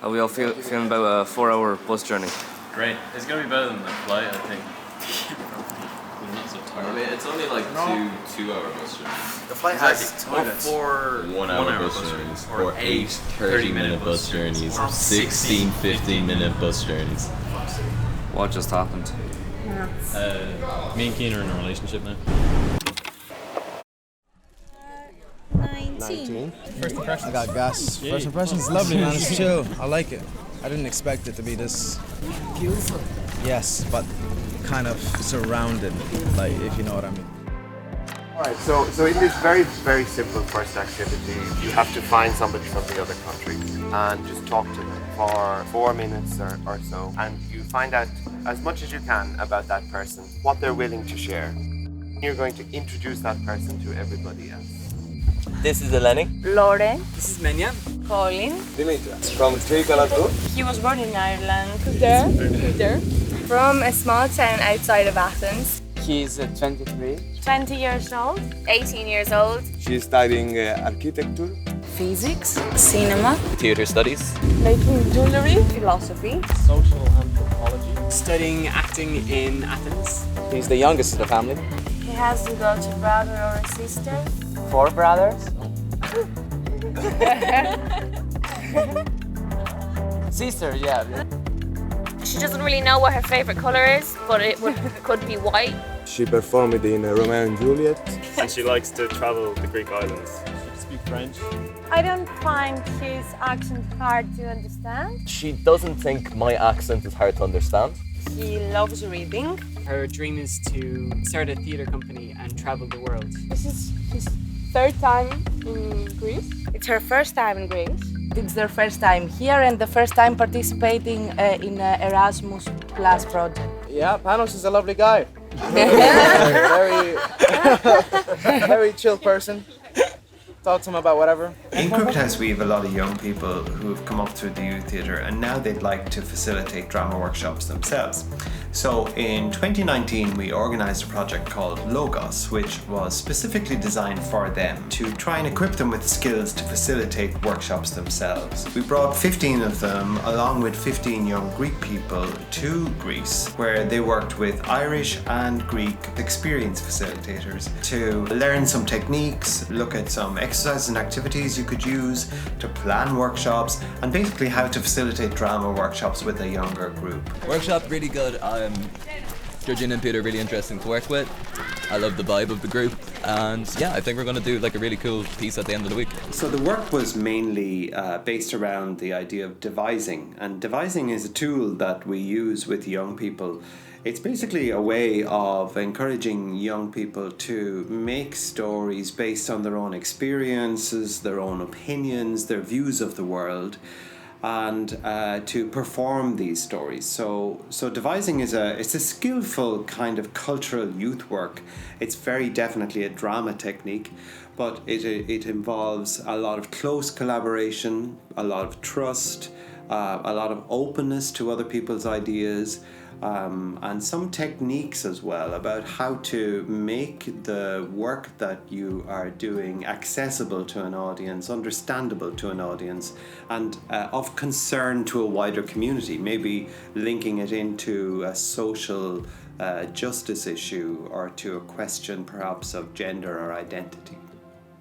How are we all feeling about a 4-hour bus journey? Great. It's going to be better than the flight, I think. I'm not so tired. I mean, it's only like two-hour bus journeys. The flight has toilets. 4 1-hour bus journeys. Or 8 30-minute bus journeys. Or 16 15-minute bus journeys. What just happened? Me and Keen are in a relationship now. 19. First impression. I got gas. First impression is lovely, man. It's chill. I like it. I didn't expect it to be this beautiful. Yes, but kind of surrounded, like, if you know what I mean. Alright, so in this very, very simple first activity, you have to find somebody from the other country and just talk to them for 4 minutes or so, and you find out as much as you can about that person, what they're willing to share. You're going to introduce that person to everybody else. This is Hellenic. Lauren. This is Menya. Colin. Dimitri. From Proogramme. He was born in Ireland. Peter. From a small town outside of Athens. He's 23. 20 years old. 18 years old. She's studying architecture. Physics. Cinema. Theatre studies. Making jewelry. Philosophy. Social anthropology. Studying acting in Athens. He's the youngest of the family. He hasn't got a brother or a sister. 4 brothers. Sister, yeah. She doesn't really know what her favourite colour is, but could be white. She performed in Romeo and Juliet. And she likes to travel the Greek islands. She can speak French. I don't find his accent hard to understand. She doesn't think my accent is hard to understand. He loves reading. Her dream is to start a theatre company and travel the world. This is his third time in Greece. It's her first time in Greece. It's their first time here and the first time participating in Erasmus Plus project. Yeah, Panos is a lovely guy. very, very chill person. Talk to him about whatever. In Crooked House we have a lot of young people who have come up through the youth theatre and now they'd like to facilitate drama workshops themselves. So in 2019 we organised a project called Logos, which was specifically designed for them to try and equip them with skills to facilitate workshops themselves. We brought 15 of them along with 15 young Greek people to Greece, where they worked with Irish and Greek experienced facilitators to learn some techniques, look at some exercises and activities you could use to plan workshops, and basically how to facilitate drama workshops with a younger group. Workshop really good. Georgina and Peter are really interesting to work with. I love the vibe of the group, and yeah, I think we're going to do like a really cool piece at the end of the week. So the work was mainly based around the idea of devising, and devising is a tool that we use with young people. It's basically a way of encouraging young people to make stories based on their own experiences, their own opinions, their views of the world, and to perform these stories. So devising is a skillful kind of cultural youth work. It's very definitely a drama technique, but it involves a lot of close collaboration, a lot of trust, a lot of openness to other people's ideas, and some techniques as well about how to make the work that you are doing accessible to an audience, understandable to an audience, and of concern to a wider community, maybe linking it into a social justice issue or to a question perhaps of gender or identity.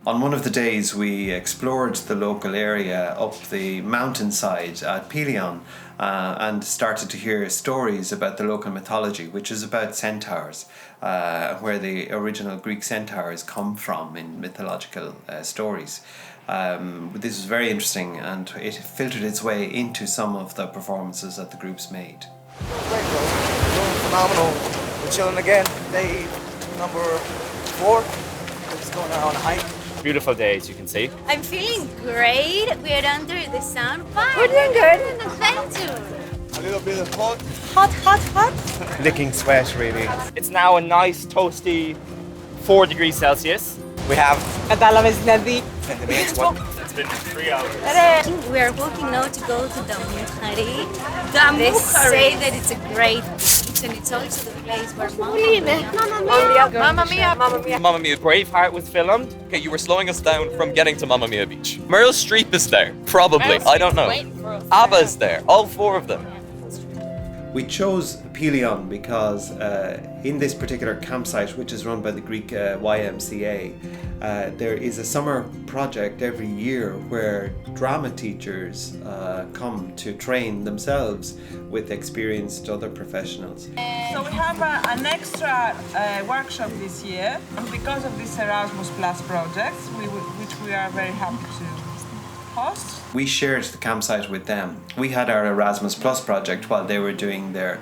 On one of the days we explored the local area up the mountainside at Pelion and started to hear stories about the local mythology, which is about centaurs, where the original Greek centaurs come from in mythological stories. This was very interesting and it filtered its way into some of the performances that the groups made. Great, bro. Doing phenomenal. We're chilling again. Day number 4. Just going out on a hike. Beautiful day, as you can see. I'm feeling great. We're under the sun. We're doing good. An adventure. A little bit of hot. Hot. Licking sweat, really. It's now a nice, toasty 4 degrees Celsius. We have Κατάλαβες δηλαδή. It's been 3 hours. We are walking now to go to the Mukhari. They say that it's a great beach and it's also the place where Mamma Mia! Mamma Mia! Mamma Mia, Braveheart was filmed. Okay, you were slowing us down from getting to Mamma Mia Beach. Meryl Streep is there. Probably. I don't know. ABBA's there. All four of them. We chose Pelion because in this particular campsite, which is run by the Greek YMCA, there is a summer project every year where drama teachers come to train themselves with experienced other professionals. So we have an extra workshop this year, and because of this Erasmus Plus project, which we are very happy to host. We shared the campsite with them. We had our Erasmus Plus project while they were doing their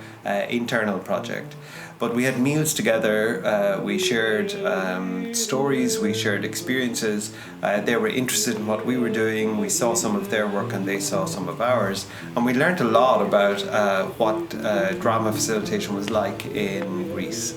internal project. But we had meals together, we shared stories, we shared experiences. They were interested in what we were doing. We saw some of their work and they saw some of ours. And we learned a lot about what drama facilitation was like in Greece.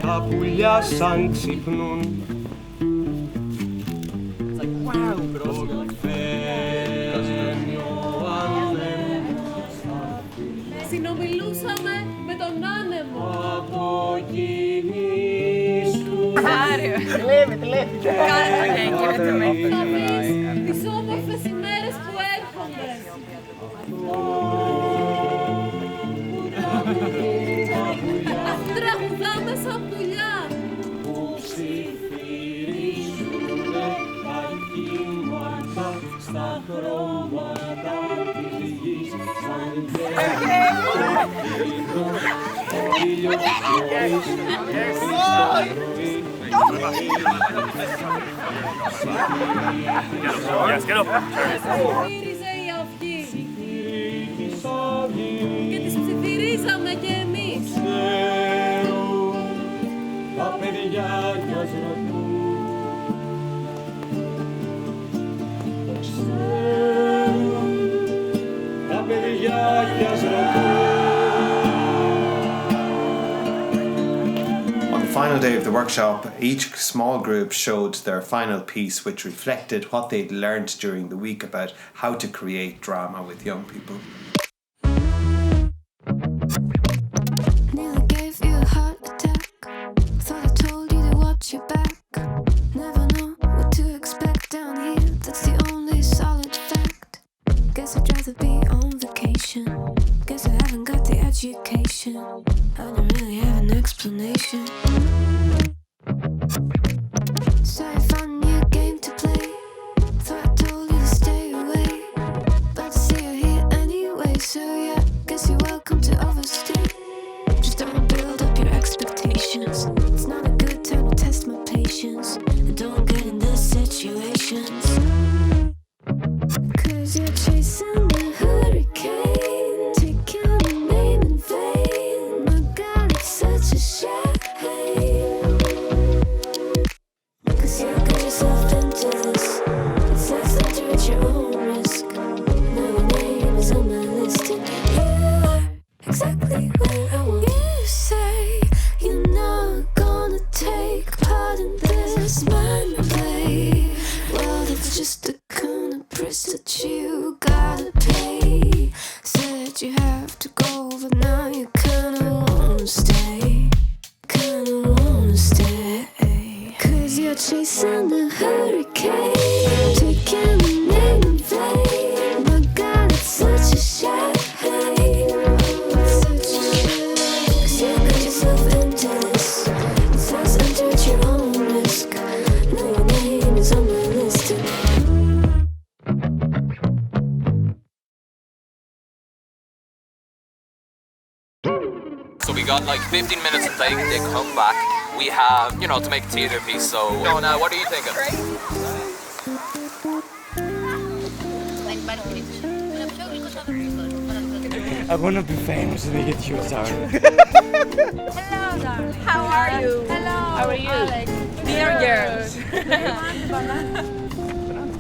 Τα πουλιά σαν ξυπνούν. Συνομιλούσαμε με τον άνεμο. Θα δεις τις όμορφες ημέρες που έρχονται. Αφού τραγουδάμε σαν πουλιά. Που ψιθυρίζουνε τα κύματα στα χρώματα της γης σαν ψιθύριζε η αυγή και τις ψιθυρίζαμε κι εμείς. Τα παιδιά μιας ρωτούν, τα παιδιά μιας ρωτούν. On the final day of the workshop, each small group showed their final piece which reflected what they'd learned during the week about how to create drama with young people. Nearly gave you a heart attack. Thought I told you to watch your back. Never know what to expect down here. That's the only solid fact. Guess I'd rather be on vacation. Guess I haven't got the education. I don't really have an explanation. So I found a new game to play. Thought I told you to stay away, but I see you're here anyway. So yeah, guess you're welcome to overstay. Just don't build up your expectations. It's not a good time to test my patience. And don't get in these situations. 'Cause you're chasing a hurricane, taking a name in vain. My God, it's such a shame. 'Cause you got yourself into this. It's nice to do at your own risk. Now your name is on my list, and you are exactly where I want. You say you're not gonna take part in this mind play. Well, that's just the kind of price that you gotta pay. Said you have to go, but now you kinda wanna stay. Kinda wanna stay. 'Cause you're chasing the hurricane, taking the name in vain. My God, it's such a shame. It's such a shame. 'Cause you got yourself into this. It's nice to do at your own risk. Now your name is on my list. So we got like 15 minutes until they come back. We have, you know, to make a theatre piece. So, now what are you thinking? I want to be famous and get you started. Hello, darling. How are you? Hello. How are you? Dear girls.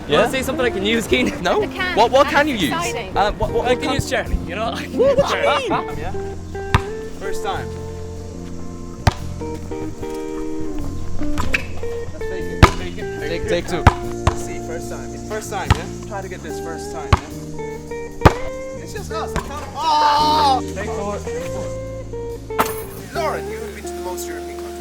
Yeah? Want to say something I can use, Keen? No? I can. What can you use? Exciting. What I can use Charlie, you know? I can use Charlie. Yeah? First time. Let's fake it. Take two. Let's see, first time. It's first time, yeah? Try to get this first time, yeah? It's just us. I'm counting. Oh! Take four. Lauren, you have been to the most European countries.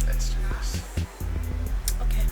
Let's do this. Okay.